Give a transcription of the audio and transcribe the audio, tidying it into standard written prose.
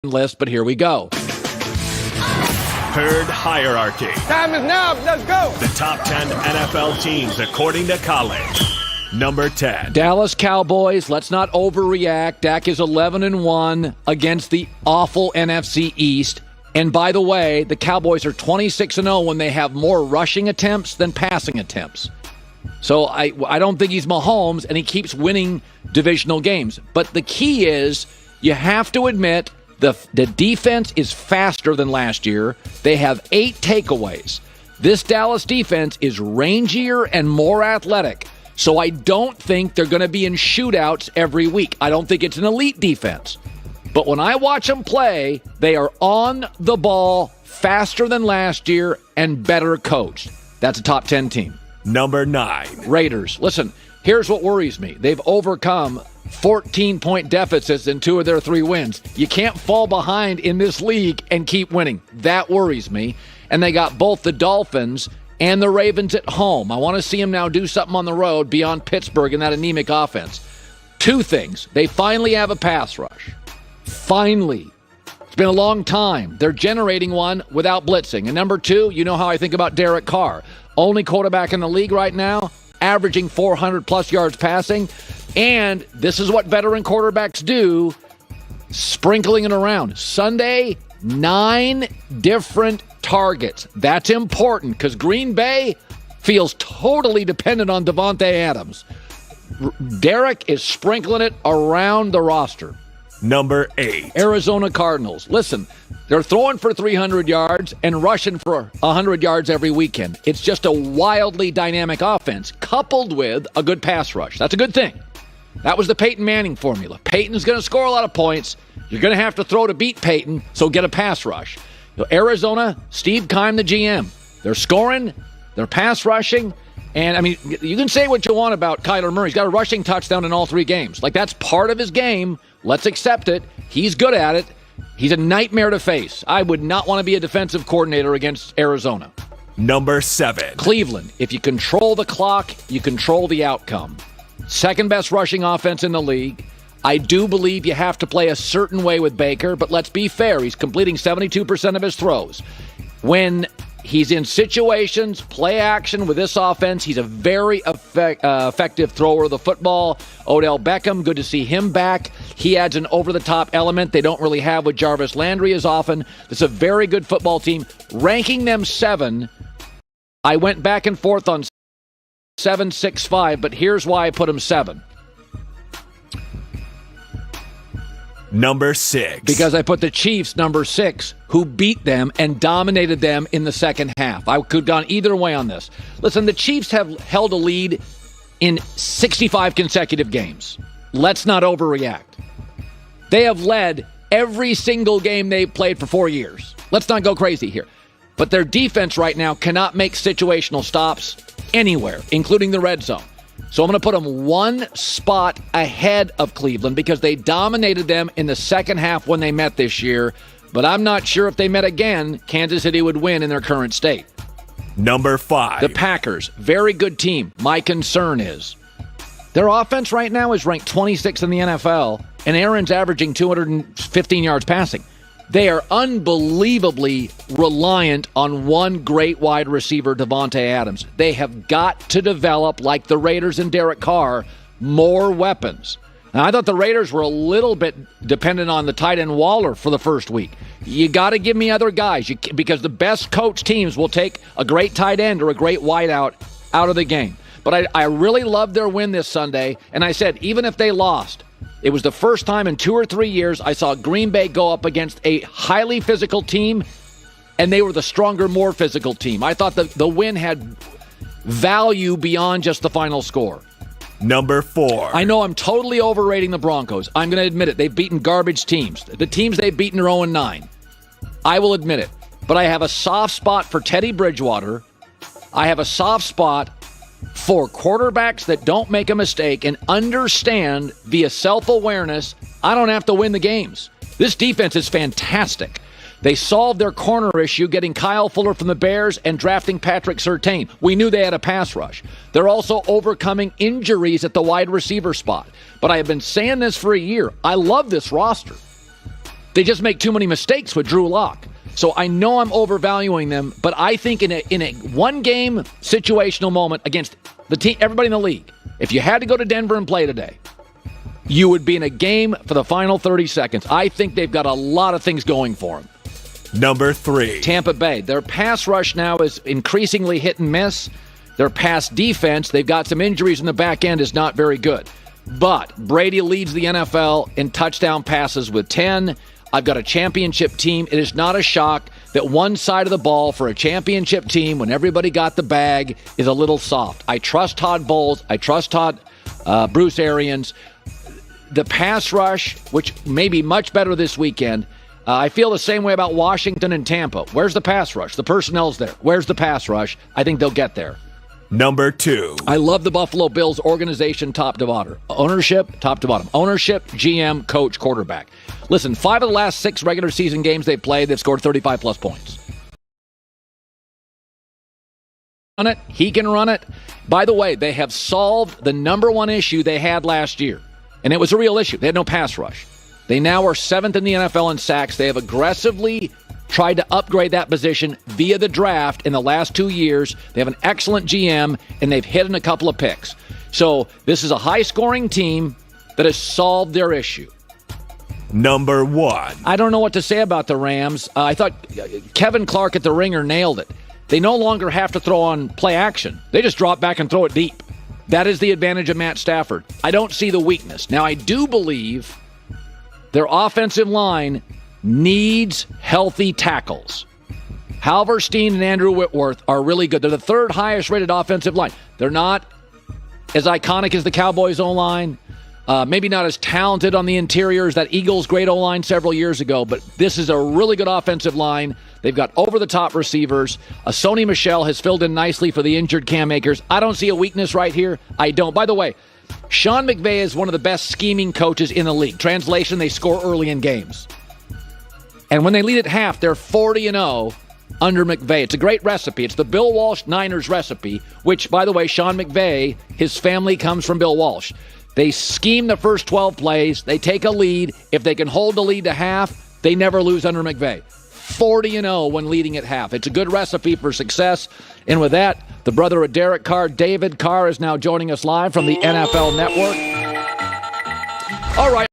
list, but here we go. Herd hierarchy. Time is now. Let's go. The top 10 NFL teams according to Colin. Number 10. Dallas Cowboys, let's not overreact. Dak is 11-1 against the awful NFC East. And by the way, the Cowboys are 26-0 when they have more rushing attempts than passing attempts. So I don't think he's Mahomes, and he keeps winning divisional games. But the key is you have to admit the defense is faster than last year. They have 8 takeaways. This Dallas defense is rangier and more athletic. So I don't think they're going to be in shootouts every week. I don't think it's an elite defense. But when I watch them play, they are on the ball faster than last year and better coached. That's a top 10 team. Number 9. Raiders. Listen, here's what worries me. They've overcome 14-point deficits in 2 of their 3 wins. You can't fall behind in this league and keep winning. That worries me. And they got both the Dolphins and the Ravens at home. I want to see them now do something on the road beyond Pittsburgh and that anemic offense. 2 things. They finally have a pass rush. Finally. It's been a long time. They're generating one without blitzing. And number 2, you know how I think about Derek Carr. Only quarterback in the league right now, averaging 400-plus yards passing. And this is what veteran quarterbacks do, sprinkling it around. Sunday, 9 different targets. That's important because Green Bay feels totally dependent on Davante Adams. Derek is sprinkling it around the roster. Number 8. Arizona Cardinals. Listen, they're throwing for 300 yards and rushing for 100 yards every weekend. It's just a wildly dynamic offense coupled with a good pass rush. That's a good thing. That was the Peyton Manning formula. Peyton's going to score a lot of points. You're going to have to throw to beat Peyton, so get a pass rush. Arizona, Steve Keim, the GM. They're scoring, they're pass rushing, and, I mean, you can say what you want about Kyler Murray. He's got a rushing touchdown in all 3 games. Like, that's part of his game. Let's accept it. He's good at it. He's a nightmare to face. I would not want to be a defensive coordinator against Arizona. Number 7. Cleveland. If you control the clock, you control the outcome. Second best rushing offense in the league. I do believe you have to play a certain way with Baker, but let's be fair. He's completing 72% of his throws. When he's in situations, play action with this offense, he's a very effective thrower of the football. Odell Beckham, good to see him back. He adds an over-the-top element they don't really have with Jarvis Landry as often. It's a very good football team. Ranking them 7, I went back and forth on 7, 6, 5, but here's why I put them 7. Number 6. Because I put the Chiefs number 6, who beat them and dominated them in the second half. I could have gone either way on this. Listen, the Chiefs have held a lead in 65 consecutive games. Let's not overreact. They have led every single game they've played for 4 years. Let's not go crazy here. But their defense right now cannot make situational stops anywhere, including the red zone. So I'm going to put them 1 spot ahead of Cleveland because they dominated them in the second half when they met this year. But I'm not sure if they met again, Kansas City would win in their current state. Number 5. The Packers, very good team. My concern is their offense right now is ranked 26th in the NFL, and Aaron's averaging 215 yards passing. They are unbelievably reliant on one great wide receiver, Davante Adams. They have got to develop, like the Raiders and Derek Carr, more weapons. Now, I thought the Raiders were a little bit dependent on the tight end Waller for the first week. You got to give me other guys because the best coach teams will take a great tight end or a great wideout out of the game. But I really loved their win this Sunday, and I said, even if they lost, it was the first time in 2 or 3 years I saw Green Bay go up against a highly physical team, and they were the stronger, more physical team. I thought the win had value beyond just the final score. Number 4. I know I'm totally overrating the Broncos. I'm going to admit it. They've beaten garbage teams. The teams they've beaten are 0-9. I will admit it. But I have a soft spot for Teddy Bridgewater. I have a soft spot for quarterbacks that don't make a mistake and understand via self-awareness, I don't have to win the games. This defense is fantastic. They solved their corner issue, getting Kyle Fuller from the Bears and drafting Patrick Surtain. We knew they had a pass rush. They're also overcoming injuries at the wide receiver spot. But I have been saying this for a year. I love this roster. They just make too many mistakes with Drew Lock. So I know I'm overvaluing them, but I think in a one-game situational moment against the team, everybody in the league, if you had to go to Denver and play today, you would be in a game for the final 30 seconds. I think they've got a lot of things going for them. Number 3. Tampa Bay. Their pass rush now is increasingly hit and miss. Their pass defense, they've got some injuries in the back end, is not very good. But Brady leads the NFL in touchdown passes with 10. I've got a championship team. It is not a shock that one side of the ball for a championship team, when everybody got the bag, is a little soft. I trust Todd Bowles. I trust Bruce Arians. The pass rush, which may be much better this weekend, I feel the same way about Washington and Tampa. Where's the pass rush? The personnel's there. Where's the pass rush? I think they'll get there. Number 2. I love the Buffalo Bills organization top to bottom. Ownership, top to bottom. Ownership, GM, coach, quarterback. Listen, 5 of the last 6 regular season games they've played, they've scored 35-plus points. He can run it. By the way, they have solved the number one issue they had last year, and it was a real issue. They had no pass rush. They now are 7th in the NFL in sacks. They have aggressively tried to upgrade that position via the draft in the last 2 years. They have an excellent GM, and they've hit in a couple of picks. So this is a high-scoring team that has solved their issue. Number 1. I don't know what to say about the Rams. I thought Kevin Clark at the Ringer nailed it. They no longer have to throw on play action. They just drop back and throw it deep. That is the advantage of Matt Stafford. I don't see the weakness. Now, I do believe their offensive line needs healthy tackles. Halverstein and Andrew Whitworth are really good. They're the 3rd highest rated offensive line. They're not as iconic as the Cowboys' O-line. Maybe not as talented on the interior as that Eagles' great O-line several years ago, but this is a really good offensive line. They've got over-the-top receivers. Sony Michel has filled in nicely for the injured Cam Akers. I don't see a weakness right here. I don't. By the way, Sean McVay is one of the best scheming coaches in the league. Translation, they score early in games. And when they lead at half, they're 40-0 under McVay. It's a great recipe. It's the Bill Walsh Niners recipe, which, by the way, Sean McVay, his family comes from Bill Walsh. They scheme the first 12 plays. They take a lead. If they can hold the lead to half, they never lose under McVay. 40-0 when leading at half. It's a good recipe for success. And with that, the brother of Derek Carr, David Carr, is now joining us live from the NFL Network. All right.